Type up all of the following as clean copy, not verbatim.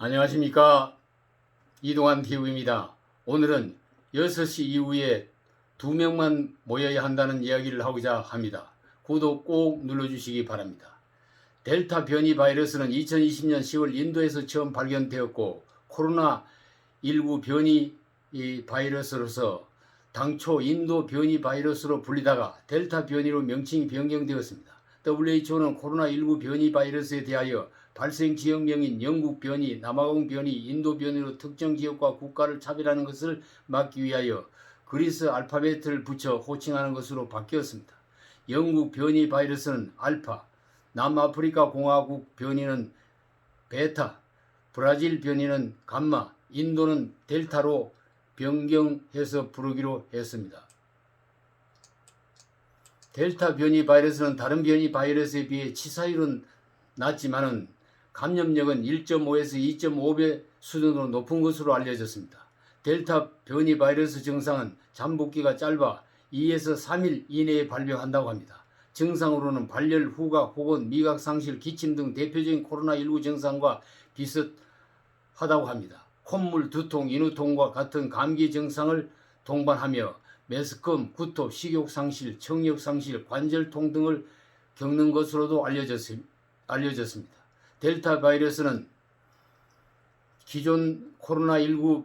안녕하십니까. 이동환 TV입니다. 오늘은 6시 이후에 2명만 모여야 한다는 이야기를 하고자 합니다. 구독 꼭 눌러주시기 바랍니다. 델타 변이 바이러스는 2020년 10월 인도에서 처음 발견되었고 코로나19 변이 바이러스로서 당초 인도 변이 바이러스로 불리다가 델타 변이로 명칭이 변경되었습니다. WHO는 코로나19 변이 바이러스에 대하여 발생 지역명인 영국 변이, 남아공 변이, 인도 변이로 특정 지역과 국가를 차별하는 것을 막기 위하여 그리스 알파벳을 붙여 호칭하는 것으로 바뀌었습니다. 영국 변이 바이러스는 알파, 남아프리카 공화국 변이는 베타, 브라질 변이는 감마, 인도는 델타로 변경해서 부르기로 했습니다. 델타 변이 바이러스는 다른 변이 바이러스에 비해 치사율은 낮지만은 감염력은 1.5에서 2.5배 수준으로 높은 것으로 알려졌습니다. 델타 변이 바이러스 증상은 잠복기가 짧아 2에서 3일 이내에 발병한다고 합니다. 증상으로는 발열, 후각 혹은 미각 상실, 기침 등 대표적인 코로나19 증상과 비슷하다고 합니다. 콧물, 두통, 인후통과 같은 감기 증상을 동반하며 메스꺼움, 구토, 식욕 상실, 청력 상실, 관절통 등을 겪는 것으로도 알려졌습니다. 델타 바이러스는 기존 코로나19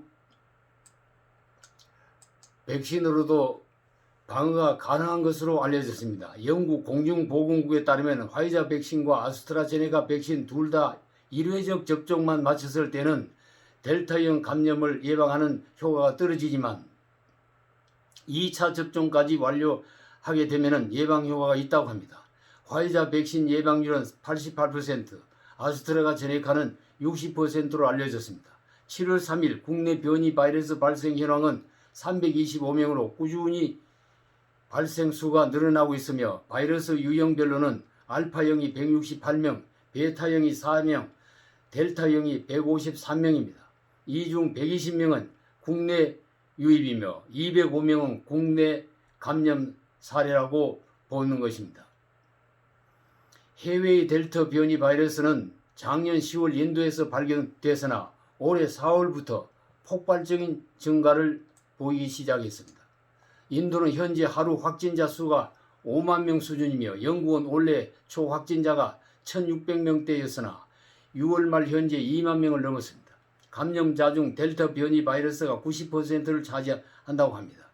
백신으로도 방어가 가능한 것으로 알려졌습니다. 영국 공중보건국에 따르면 화이자 백신과 아스트라제네카 백신 둘 다 1회적 접종만 마쳤을 때는 델타형 감염을 예방하는 효과가 떨어지지만 2차 접종까지 완료하게 되면 예방 효과가 있다고 합니다. 화이자 백신 예방률은 88%, 아스트라제네카는 60%로 알려졌습니다. 7월 3일 국내 변이 바이러스 발생 현황은 325명으로 꾸준히 발생 수가 늘어나고 있으며 바이러스 유형별로는 알파형이 168명, 베타형이 4명, 델타형이 153명입니다. 이 중 120명은 국내 유입이며 205명은 국내 감염 사례라고 보는 것입니다. 해외의 델타 변이 바이러스는 작년 10월 인도에서 발견됐으나 올해 4월부터 폭발적인 증가를 보이기 시작했습니다. 인도는 현재 하루 확진자 수가 5만 명 수준이며 영국은 올해 초 확진자가 1600명대였으나 6월 말 현재 2만 명을 넘었습니다. 감염자 중 델타 변이 바이러스가 90%를 차지한다고 합니다.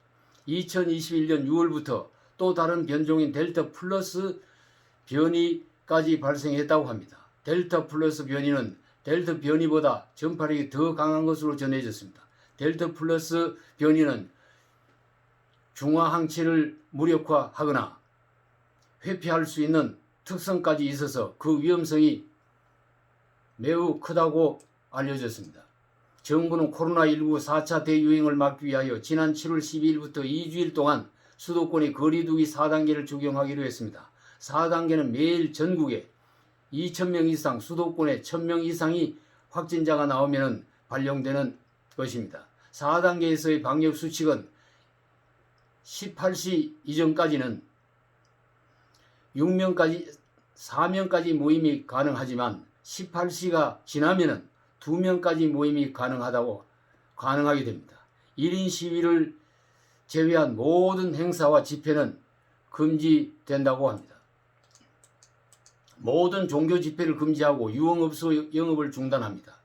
2021년 6월부터 또 다른 변종인 델타 플러스 변이까지 발생했다고 합니다. 델타 플러스 변이는 델타 변이보다 전파력이 더 강한 것으로 전해졌습니다. 델타 플러스 변이는 중화항체를 무력화하거나 회피할 수 있는 특성까지 있어서 그 위험성이 매우 크다고 알려졌습니다. 정부는 코로나19 4차 대유행을 막기 위하여 지난 7월 12일부터 2주일 동안 수도권에 거리두기 4단계를 적용하기로 했습니다. 4단계는 매일 전국에 2,000명 이상, 수도권에 1,000명 이상이 확진자가 나오면 발령되는 것입니다. 4단계에서의 방역 수칙은 18시 이전까지는 4명까지 모임이 가능하지만 18시가 지나면 2명까지 모임이 가능하게 됩니다. 1인 시위를 제외한 모든 행사와 집회는 금지된다고 합니다. 모든 종교 집회를 금지하고 유흥업소 영업을 중단합니다.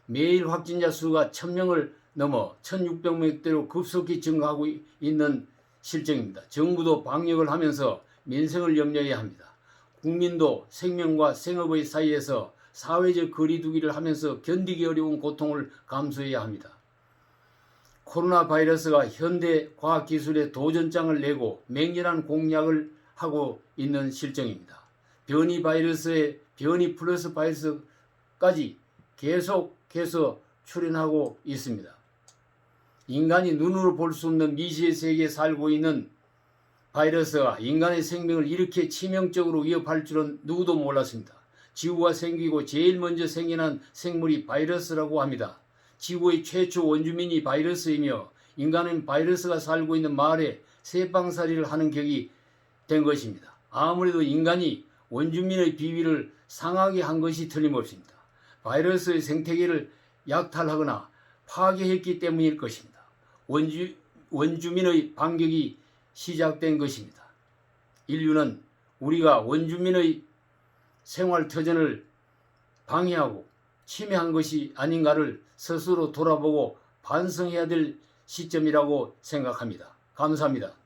매일 확진자 수가 1,000명을 넘어 1,600명대로 급속히 증가하고 있는 실정입니다. 정부도 방역을 하면서 민생을 염려해야 합니다. 국민도 생명과 생업의 사이에서 사회적 거리두기를 하면서 견디기 어려운 고통을 감수해야 합니다. 코로나 바이러스가 현대 과학기술에 도전장을 내고 맹렬한 공략을 하고 있는 실정입니다. 변이 바이러스에 변이 플러스 바이러스까지 계속해서 출현하고 있습니다. 인간이 눈으로 볼 수 없는 미지의 세계에 살고 있는 바이러스가 인간의 생명을 이렇게 치명적으로 위협할 줄은 누구도 몰랐습니다. 지구가 생기고 제일 먼저 생겨난 생물이 바이러스라고 합니다. 지구의 최초 원주민이 바이러스이며 인간은 바이러스가 살고 있는 마을에 새빵살이를 하는 격이 된 것입니다. 아무래도 인간이 원주민의 비위를 상하게 한 것이 틀림없습니다. 바이러스의 생태계를 약탈하거나 파괴했기 때문일 것입니다. 원주민의 반격이 시작된 것입니다. 인류는 우리가 원주민의 생활터전을 방해하고 침해한 것이 아닌가를 스스로 돌아보고 반성해야 될 시점이라고 생각합니다. 감사합니다.